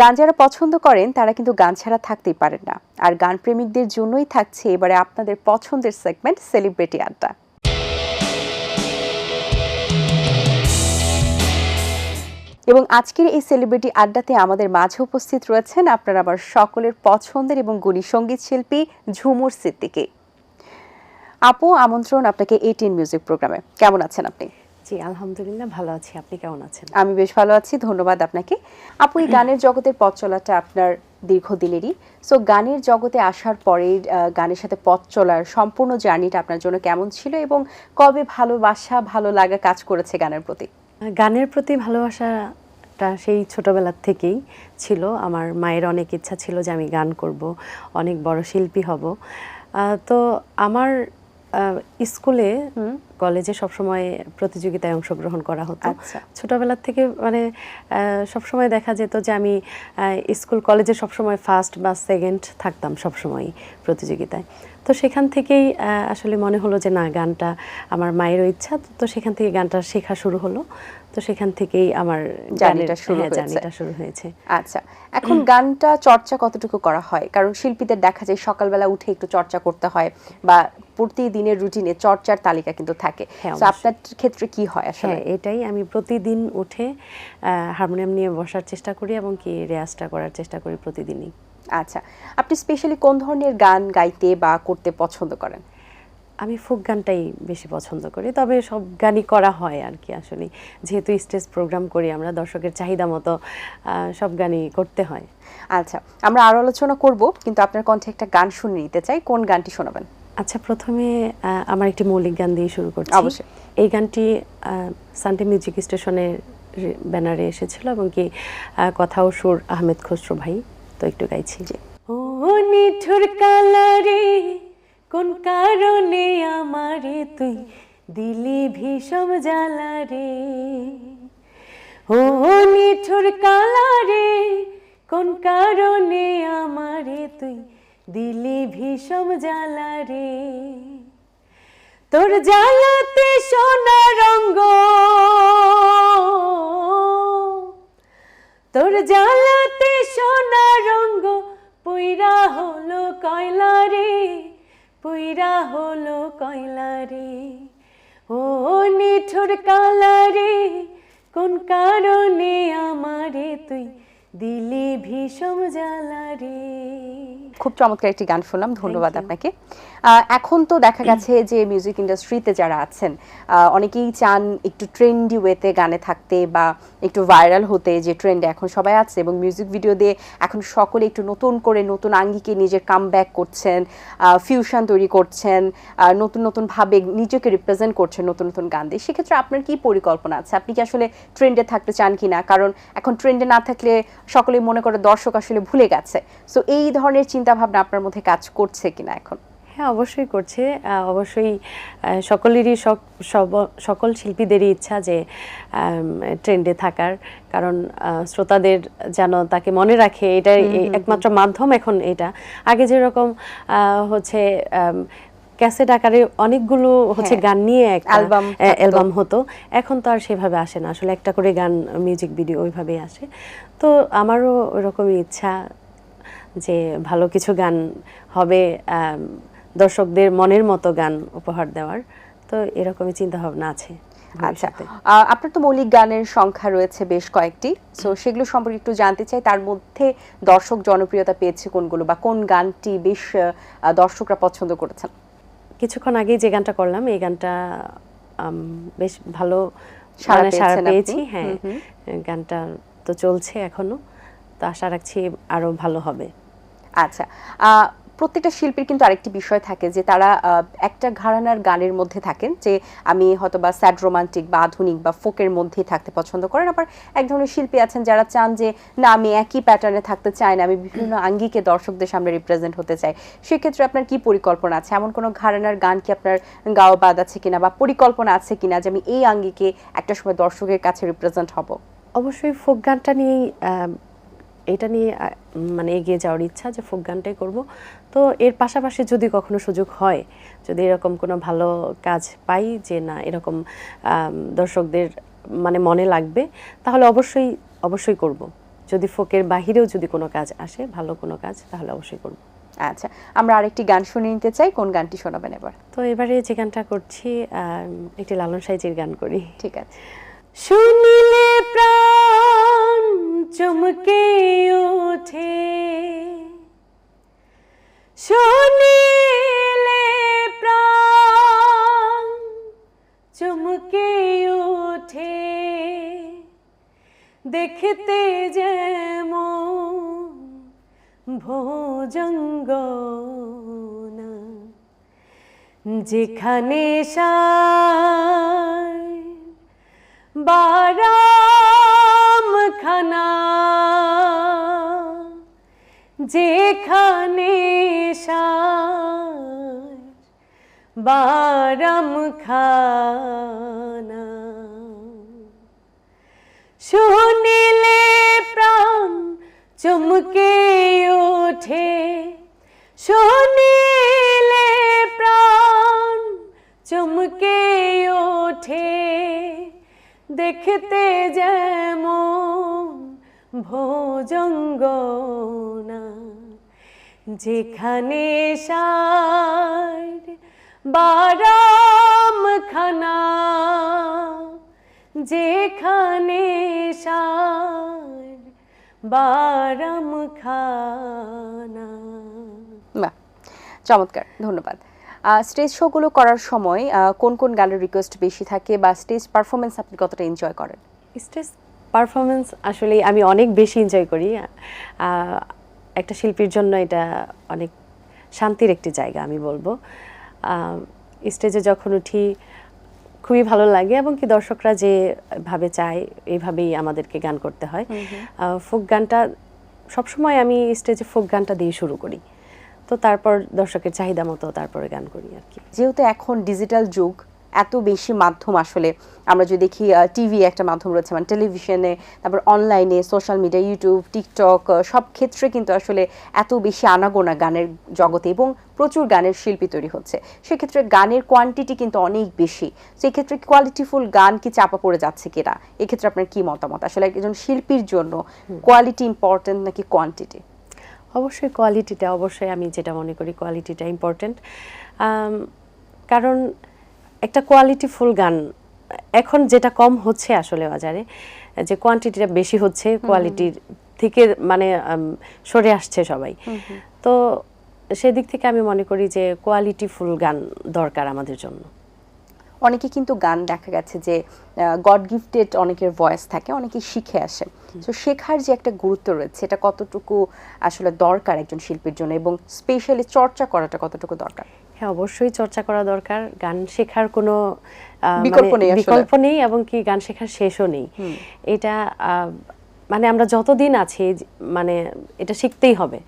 গান যারা পছন্দ করেন তারা কিন্তু গান ছাড়া থাকতেই পারেন না। আর গান প্রেমিকদের জন্যই থাকছে এবারে আপনাদের পছন্দের সেগমেন্ট সেলিব্রিটি আড্ডা। এবং আজকের এই সেলিব্রিটি আড্ডাতে আমাদের মাঝে উপস্থিত রয়েছেন আপনারা আমার সকলের পছন্দের এবং গুণী সঙ্গীত শিল্পী ঝুমুর সিদ্দিকী। আপু, আমন্ত্রণ আপনাকে 18 মিউজিক প্রোগ্রামে। কেমন আছেন আপনি? জি, আলহামদুলিল্লাহ ভালো আছি। আপনি কেমন আছেন? আমি বেশ ভালো আছি, ধন্যবাদ আপনাকে। আপু, এই গানের জগতের পথ চলাটা আপনার দীর্ঘদিনেরই। সো গানের জগতে আসার পরে গানের সাথে পথ চলার সম্পূর্ণ জার্নিটা আপনার জন্য কেমন ছিল এবং কবে ভালোবাসা ভালো লাগা কাজ করেছে গানের প্রতি? গানের প্রতি ভালোবাসাটা সেই ছোটবেলার থেকেই ছিল। আমার মায়ের অনেক ইচ্ছা ছিল যে আমি গান করব, অনেক বড় শিল্পী হব। তো আমার স্কুলে কলেজে সবসময় প্রতিযোগিতায় অংশগ্রহণ করা হতো। ছোটবেলার থেকে মানে সবসময় দেখা যেত যে আমি স্কুল কলেজে সবসময় ফার্স্ট বা সেকেন্ড থাকতাম সবসময় প্রতিযোগিতায়। তো সেখান থেকেই আসলে মনে হলো যে না, গানটা আমার মায়েরও ইচ্ছা, তো সেখান থেকে গানটা শেখা শুরু হলো। তো সেখান থেকেই আমার জার্নিটা শুরু হয়েছে। আচ্ছা, এখন গানটা চর্চা কতটুকু করা হয়? কারণ শিল্পীদের দেখা যায় সকালবেলা উঠে একটু চর্চা করতে হয় বা প্রতিদিনের রুটিনে চর্চার তালিকা কিন্তু থাকে। তো আপনার ক্ষেত্রে কি হয় আসলে? এটাই, আমি প্রতিদিন উঠে হারমোনিয়াম নিয়ে বসার চেষ্টা করি এবং কি রেয়াজটা করার চেষ্টা করি প্রতিদিনই। আচ্ছা, আপনি স্পেশালি কোন ধরনের গান গাইতে বা করতে পছন্দ করেন? আমি ফোক গানটাই বেশি পছন্দ করি, তবে সব গানই করা হয় আর কি। আসলে যেহেতু স্টেজ প্রোগ্রাম করি আমরা, দর্শকের চাহিদা মতো সব গানই করতে হয়। আচ্ছা, আমরা আরো আলোচনা করব, কিন্তু আপনার কণ্ঠে একটা গান শুনে নিতে চাই। কোন গানটি শোনাবেন? আচ্ছা, প্রথমে আমার একটি মৌলিক গান দিয়ে শুরু করছি। অবশ্যই। এই গানটি সানডে মিউজিক স্টেশনের ব্যানারে এসেছিল এবং কি কথা ও সুর আহমেদ খসরু ভাই। তো একটু গাইছি। ও নিঠুর কালারে কোন কারণে আমারে তুই দিলি ভীষণ জ্বালা রে, ও নিঠুর কালারে কোন কারণে আমারে তুই দিলি ভীষণ জ্বালা রে, তোর জ্বালাতে সোনা রঙ্গ, তোর জ্বালাতে সোনা রঙ্গ পুইরা হলো কয়লা রে, পুইরা হলো কয়লা রে, ও নিঠুর কালা রে কোন কারণে আমারে তুই দিলি ভীষণ জ্বালা রে। খুব চমৎকার একটি গান শুনলাম, ধন্যবাদ আপনাকে। এখন তো দেখা গেছে যে মিউজিক ইন্ডাস্ট্রিতে যারা আছেন অনেকেই চান একটু ট্রেন্ডি ওয়েতে গানে থাকতে বা একটু ভাইরাল হতে, যে ট্রেন্ডে এখন সবাই আছে, এবং মিউজিক ভিডিও দিয়ে এখন সকলে একটু নতুন করে নতুন আঙ্গিকে নিজের কামব্যাক করছেন, ফিউশন তৈরি করছেন, নতুন নতুন ভাবে নিজেকে রিপ্রেজেন্ট করছেন নতুন নতুন গান দিয়ে। সেক্ষেত্রে আপনার কি পরিকল্পনা আছে? আপনি কি আসলে ট্রেন্ডে থাকতে চান কিনা? কারণ এখন ট্রেন্ডে না থাকলে সকলেই মনে করে দর্শক আসলে ভুলে গেছে। সো এই ধরনের চিন্তা ভাবনা আপনার মধ্যে কাজ করছে কিনা এখন? হ্যাঁ, অবশ্যই করছে। অবশ্যই সকলেরই সকল শিল্পীদেরই ইচ্ছা যে ট্রেন্ডে থাকার, কারণ শ্রোতাদের যেন তাকে মনে রাখে, এটা একমাত্র মাধ্যম এখন। এটা আগে যেরকম হচ্ছে ক্যাসেট আকারে অনেকগুলো হচ্ছে গান নিয়ে একটা অ্যালবাম হতো, এখন তো আর সেভাবে আসে না। আসলে একটা করে গান, মিউজিক ভিডিও ওইভাবেই আসে। তো আমারও ওরকমই ইচ্ছা যে ভালো কিছু গান হবে, দর্শকদের মনের মতো গান উপহার দেওয়ার। তো এরকমই চিন্তা ভাবনা আছে। আচ্ছা, আপনার তো মৌলিক গানের সংখ্যা রয়েছে বেশ কয়েকটি, সো সেগুলো সম্পর্কে একটু জানতে চাই। তার মধ্যে দর্শক জনপ্রিয়তা পেয়েছে কোনগুলো, বা কোন গানটি বেশ দর্শকরা পছন্দ করেছেন? কিছুক্ষণ আগেই যে গানটা করলাম, এই গানটা বেশ ভালো সাড়া পেয়েছি। হ্যাঁ, গানটা তো চলছে এখনো, তো আশা রাখছি আরো ভালো হবে। আচ্ছা, প্রত্যেকটা শিল্পীর কিন্তু আরেকটি বিষয় থাকে যে তারা একটা ঘরানার গানের মধ্যে থাকেন, যে আমি হয়তো বা স্যাড রোমান্টিক বা আধুনিক বা ফোকের মধ্যেই থাকতে পছন্দ করেন। আবার এক ধরনের শিল্পী আছেন যারা চান যে না, আমি একই প্যাটার্নে থাকতে চাই না, আমি বিভিন্ন আঙ্গিকে দর্শকদের সামনে রিপ্রেজেন্ট হতে চাই। সেক্ষেত্রে আপনার কি পরিকল্পনা আছে? এমন কোনো ঘরানার গান কি আপনার গাওয়া বাদ আছে কিনা, বা পরিকল্পনা আছে কিনা যে আমি এই আঙ্গিকে একটা সময় দর্শকের কাছে রিপ্রেজেন্ট হব? অবশ্যই ফোক গানটা নিয়েই, এটা নিয়ে মানে এগিয়ে যাওয়ার ইচ্ছা, যে ফোক গানটাই করব। তো এর পাশাপাশি যদি কখনো সুযোগ হয়, যদি এরকম কোনো ভালো কাজ পাই যে না এরকম দর্শকদের মানে মনে লাগবে, তাহলে অবশ্যই করব। যদি ফোকের বাহিরেও যদি কোনো কাজ আসে, ভালো কোনো কাজ, তাহলে অবশ্যই করব। আচ্ছা, আমরা আরেকটি গান শুনে নিতে চাই, কোন গানটি শোনাবেন এবার? তো এবারে যে গানটা করছি একটি লালন সাইজির গান করি। ঠিক আছে। শুনিলে প্রাণ চমকে ওঠে, শুনিলে প্রাণ চমকে ওঠে, দেখতে যেমন ভোজঙ্গনা, যেখানে সার বারামখানা, যেখানে সার বারামখানা, শুনিলে প্রাণ চমকে ওঠে, শুনিলে প্রাণ চমকে ওঠে, দেখতে যেমন ভোজঙ্গনা, যেখানে সার বারামখানা, যেখানে সার বারামখানা। বাহ, চমৎকার, ধন্যবাদ। স্টেজ শোগুলো করার সময় কোন কোন গানের রিকোয়েস্ট বেশি থাকে, বা স্টেজ পারফরমেন্স আপনি কতটা এনজয় করেন? স্টেজ পারফরমেন্স আসলে আমি অনেক বেশি এনজয় করি। একটা শিল্পীর জন্য এটা অনেক শান্তির একটি জায়গা আমি বলবো। স্টেজে যখন উঠি খুবই ভালো লাগে, এবং কি দর্শকরা যেভাবে চায় এইভাবেই আমাদেরকে গান করতে হয়। ফোক গানটা সবসময় আমি স্টেজে ফোক গানটা দিয়ে শুরু করি, তো তারপর দর্শকের চাহিদা মতো তারপরে গান করি আর কি। যেহেতু এখন ডিজিটাল যুগ, এত বেশি মাধ্যম, আসলে আমরা যদি দেখি টিভি একটা মাধ্যম রয়েছে, মানে টেলিভিশনে, তারপর অনলাইনে, সোশ্যাল মিডিয়া, ইউটিউব, টিকটক, সব ক্ষেত্রে কিন্তু আসলে এত বেশি আনাগোনা গানের জগতে, এবং প্রচুর গানের শিল্পী তৈরি হচ্ছে। সেক্ষেত্রে গানের কোয়ান্টিটি কিন্তু অনেক বেশি। সেক্ষেত্রে কোয়ালিটিফুল গান কি চাপা পড়ে যাচ্ছে কিনা, এক্ষেত্রে আপনার কি মতামত? আসলে একজন শিল্পীর জন্য কোয়ালিটি ইম্পর্টেন্ট নাকি কোয়ান্টিটি? অবশ্যই কোয়ালিটিটা, অবশ্যই আমি যেটা মনে করি কোয়ালিটিটা ইম্পর্টেন্ট। কারণ একটা কোয়ালিটিফুল গান এখন যেটা কম হচ্ছে আসলে বাজারে, যে কোয়ান্টিটিটা বেশি হচ্ছে, কোয়ালিটির থেকে মানে সরে আসছে সবাই। তো সেদিক থেকে আমি মনে করি যে কোয়ালিটিফুল গান দরকার আমাদের জন্য। অনেকে কিন্তু গান দেখা গেছে যে গড গিফটেড, অনেকের ভয়েস থাকে, অনেকে শিখে আসে। তো শেখার যে একটা গুরুত্ব রয়েছে, এটা কতটুকু আসলে দরকার একজন শিল্পীর জন্য, এবং স্পেশালি চর্চা করাটা কতটুকু দরকার? হ্যাঁ, অবশ্যই চর্চা করা দরকার। গান শেখার কোনো বিকল্প নেই, এবং কি গান শেখার শেষও নেই। এটা মানে আমরা যতদিন আছি, মানে এটা শিখতেই হবে,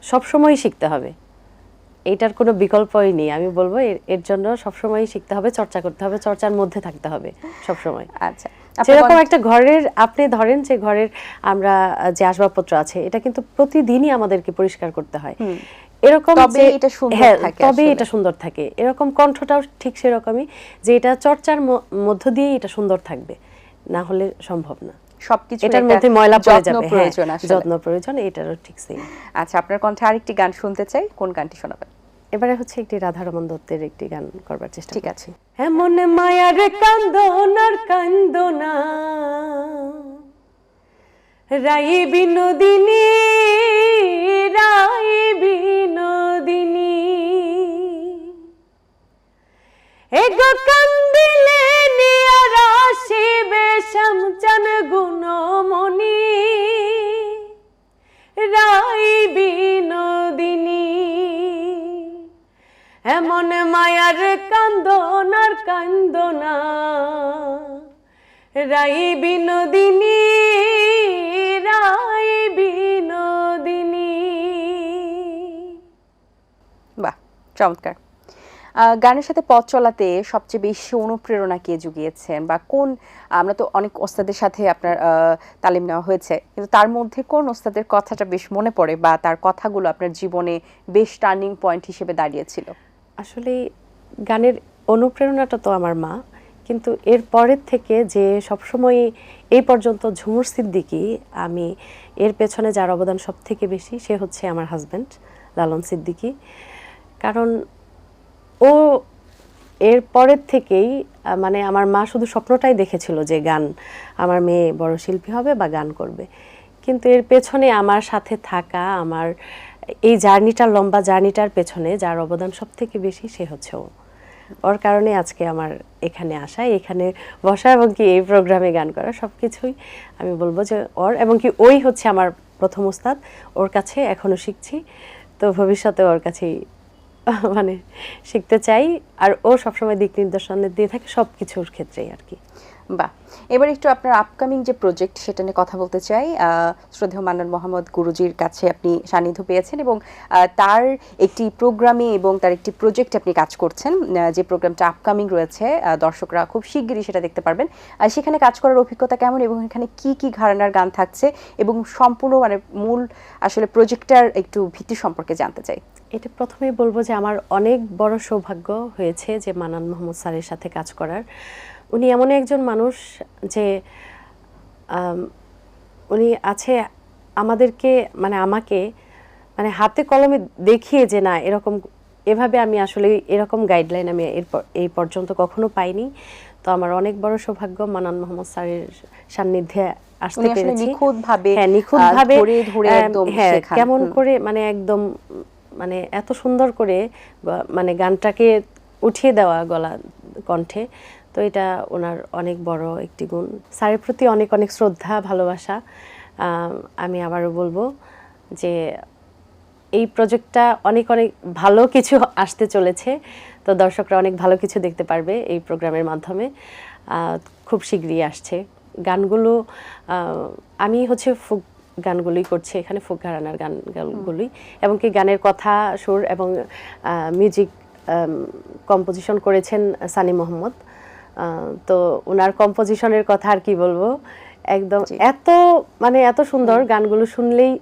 সবসময় শিখতে হবে, এটার কোনো বিকল্পই নেই। আমি বলবো এর জন্য সবসময় শিখতে হবে, চর্চা করতে হবে, চর্চার মধ্যে থাকতে হবে সবসময়। আচ্ছা, যেরকম একটা ঘরের, আপনি ধরেন যে ঘরের আমরা যে আসবাবপত্র আছে, এটা কিন্তু প্রতিদিনই আমাদেরকে পরিষ্কার করতে হয়, এরকম তবে এটা সুন্দর থাকে, তবে এটা সুন্দর থাকে। এরকম কণ্ঠটাও ঠিক সেরকমই, যে এটা চর্চার মধ্য দিয়ে এটা সুন্দর থাকবে, না হলে সম্ভব না। সবকিছু এটার মধ্যে ময়লা পড়ে যাবে, যত্ন প্রয়োজন, এটারও ঠিক সেম। আচ্ছা, আপনার কণ্ঠে আরেকটি গান শুনতে চাই, কোন গানটি শোনাবেন? এবারে হচ্ছে একটি রাধারমণ দত্তের একটি গান করবার চেষ্টা। ঠিক আছে। এমন মায়ার কান্দনার কান্দনা, রাই বিনোদিনী, রাই বিনোদিনী, এগো কান্দিলে নিয়ার আসিবে শ্যামচান গুণমণি, রাই বিনোদিনী, এমন মায়ার কান্দনার কান্দনা, রাই বিনোদিনী, রাই বিনোদিনী। বাহ, চমৎকার। গানের সাথে পথ চলাতে সবচেয়ে বেশি অনুপ্রেরণা কে জুগিয়েছেন, বা কোন, আমরা তো অনেক ওস্তাদের সাথে আপনার তালিম নেওয়া হয়েছে, কিন্তু তার মধ্যে কোন ওস্তাদের কথাটা বেশ মনে পড়ে, বা তার কথাগুলো আপনার জীবনে বেশ টার্নিং পয়েন্ট হিসেবে দাঁড়িয়েছিল? আসলে গানের অনুপ্রেরণাটা তো আমার মা, কিন্তু এর পরের থেকে যে সবসময় এই পর্যন্ত ঝুমুর সিদ্দিকী, আমি এর পেছনে যার অবদান সব থেকে বেশি সে হচ্ছে আমার হাজব্যান্ড লালন সিদ্দিকী। কারণ ও এর পরের থেকেই মানে আমার মা শুধু স্বপ্নটাই দেখেছিল যে গান, আমার মেয়ে বড় শিল্পী হবে বা গান করবে, কিন্তু এর পেছনে আমার সাথে থাকা, আমার এই জার্নিটার লম্বা জার্নিটার পেছনে যার অবদান সব থেকে বেশি সে হচ্ছে ও। ওর কারণে আজকে আমার এখানে আসা, এখানে বসা এবং কি এই প্রোগ্রামে গান করা, সব কিছুই আমি বলবো যে ওর, এবং কি ওই হচ্ছে আমার প্রথম উস্তাদ, ওর কাছে এখনো শিখছি, তো ভবিষ্যতে ওর কাছেই মানে শিখতে চাই। আর ও সবসময় দিক নির্দেশনা দিয়ে থাকে সব কিছুর ক্ষেত্রেই আর কি। বাহ, এবার একটু আপনার আপকামিং যে প্রজেক্ট সেটা নিয়ে কথা বলতে চাই। শ্রদ্ধেয় মান্নান মোহাম্মদ গুরুজির কাছে আপনি সান্নিধ্য পেয়েছেন এবং তার একটি প্রোগ্রামে এবং তার একটি প্রজেক্টে আপনি কাজ করছেন, যে প্রোগ্রামটা আপকামিং রয়েছে, দর্শকরা খুব শিগগিরই সেটা দেখতে পারবেন। সেখানে কাজ করার অভিজ্ঞতা কেমন এবং এখানে কি কি ঘরানার গান থাকছে এবং সম্পূর্ণ মানে মূল আসলে প্রজেক্টটার একটু ভিত্তি সম্পর্কে জানতে চাই। এটা প্রথমেই বলবো যে আমার অনেক বড় সৌভাগ্য হয়েছে যে মান্নান মোহাম্মদ স্যারের সাথে কাজ করার। উনি এমন একজন মানুষ যে উনি আছে আমাদেরকে, মানে আমাকে মানে হাতে কলমে দেখিয়ে যে না এরকম, এভাবে আমি আসলে এরকম গাইডলাইন আমি এই পর্যন্ত কখনো পাইনি। তো আমার অনেক বড় সৌভাগ্য মান্নান মোহাম্মদ স্যারের সান্নিধ্যে আসতে পেরেছি। নিখুঁতভাবে ধরে একদম কেমন করে মানে একদম মানে এত সুন্দর করে মানে গানটাকে উঠিয়ে দেওয়া গলা কণ্ঠে, তো এটা ওনার অনেক বড় একটি গুণ। স্যারের প্রতি অনেক অনেক শ্রদ্ধা, ভালোবাসা। আমি আবারও বলবো যে এই প্রজেক্টটা অনেক অনেক ভালো কিছু আসতে চলেছে, তো দর্শকরা অনেক ভালো কিছু দেখতে পারবে এই প্রোগ্রামের মাধ্যমে। খুব শীঘ্রই আসছে গানগুলো। আমি হচ্ছে ফোক গানগুলোই করছি এখানে, ফোক ঘরানার গানগুলোই, এবং কি গানের কথা, সুর এবং মিউজিক কম্পোজিশন করেছেন সানি মোহাম্মদ। তো ওনার কম্পোজিশনের কথা আর কি বলবো, একদম এত মানে এত সুন্দর, গানগুলো শুনলেই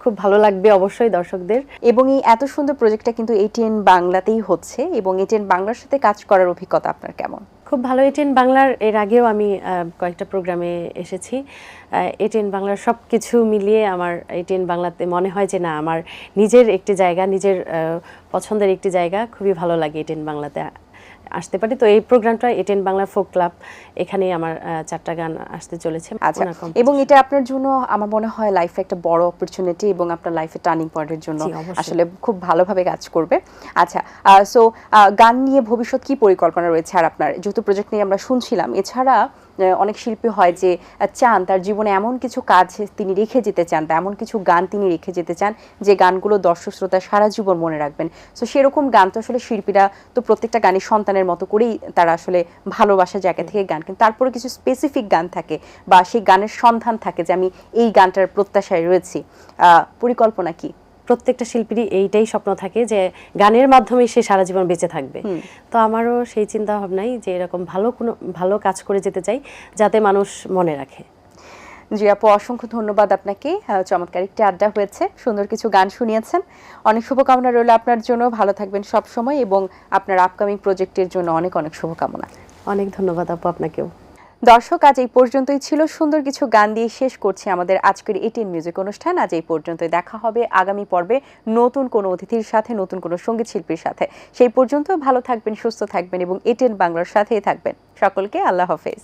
খুব ভালো লাগবে অবশ্যই দর্শকদের। এবং এই এত সুন্দর প্রজেক্টটা কিন্তু এটিএন বাংলাতেই হচ্ছে, এবং এটিএন বাংলার সাথে কাজ করার অভিজ্ঞতা আপনার কেমন? খুব ভালো। এটিএন বাংলার এর আগেও আমি কয়েকটা প্রোগ্রামে এসেছি। এটিএন বাংলার সব কিছু মিলিয়ে আমার এটিএন বাংলাতে মনে হয় যে না আমার নিজের একটি জায়গা, নিজের পছন্দের একটি জায়গা, খুবই ভালো লাগে এটিএন বাংলাতে আসতে পারি। তো এই প্রোগ্রামটা এটিএন বাংলা ফোক ক্লাব, এখানেই আমার 4টা গান আসতে চলেছে। আচ্ছা, এবং এটা আপনার জন্য আমার মনে হয় লাইফে একটা বড় অপরচুনিটি এবং আপনার লাইফে টার্নিং পয়েন্টের জন্য আসলে খুব ভালোভাবে কাজ করবে। আচ্ছা, সো গান নিয়ে ভবিষ্যৎ কি পরিকল্পনা রয়েছে? আর আপনার যেহেতু প্রজেক্ট নিয়ে আমরা শুনছিলাম, এছাড়া অনেক শিল্পী হয় যে চান তার জীবনে এমন কিছু কাজ তিনি রেখে যেতে চান বা এমন কিছু গান তিনি রেখে যেতে চান যে গানগুলো দর্শক শ্রোতা সারা জীবন মনে রাখবেন। সো সেরকম গান তো আসলে শিল্পীরা তো প্রত্যেকটা গানই সন্তানের মতো করেই তারা আসলে ভালোবাসার জায়গা থেকে গান, কিন্তু তারপরে কিছু স্পেসিফিক গান থাকে বা সেই গানের সন্ধান থাকে যে আমি এই গানটার প্রত্যাশায় রয়েছি। পরিকল্পনা কি? প্রত্যেকটা শিল্পীরই এইটাই স্বপ্ন থাকে যে গানের মাধ্যমে সে সারা জীবন বেঁচে থাকবে। তো আমারও সেই চিন্তা ভাবনাই যে এরকম ভালো কাজ করে যেতে চাই যাতে মানুষ মনে রাখে। জি আপু, অসংখ্য ধন্যবাদ আপনাকে। চমৎকার একটি আড্ডা হয়েছে, সুন্দর কিছু গান শুনিয়েছেন। অনেক শুভকামনা রইল আপনার জন্য, ভালো থাকবেন সব সময় এবং আপনার আপকামিং প্রজেক্টের জন্য অনেক অনেক শুভকামনা। অনেক ধন্যবাদ আপু আপনাকেও। দর্শক, আজ এই পর্যন্তই ছিল। সুন্দর কিছু গান দিয়ে শেষ করছি আমাদের আজকের এটিএন মিউজিক অনুষ্ঠান। আজ এই পর্যন্তই, দেখা হবে আগামী পর্বে নতুন কোনো অতিথির সাথে, নতুন কোনো সঙ্গীত শিল্পীর সাথে। সেই পর্যন্ত ভালো থাকবেন, সুস্থ থাকবেন এবং এটিএন বাংলার সাথেই থাকবেন। সকলকে আল্লাহ হাফেজ।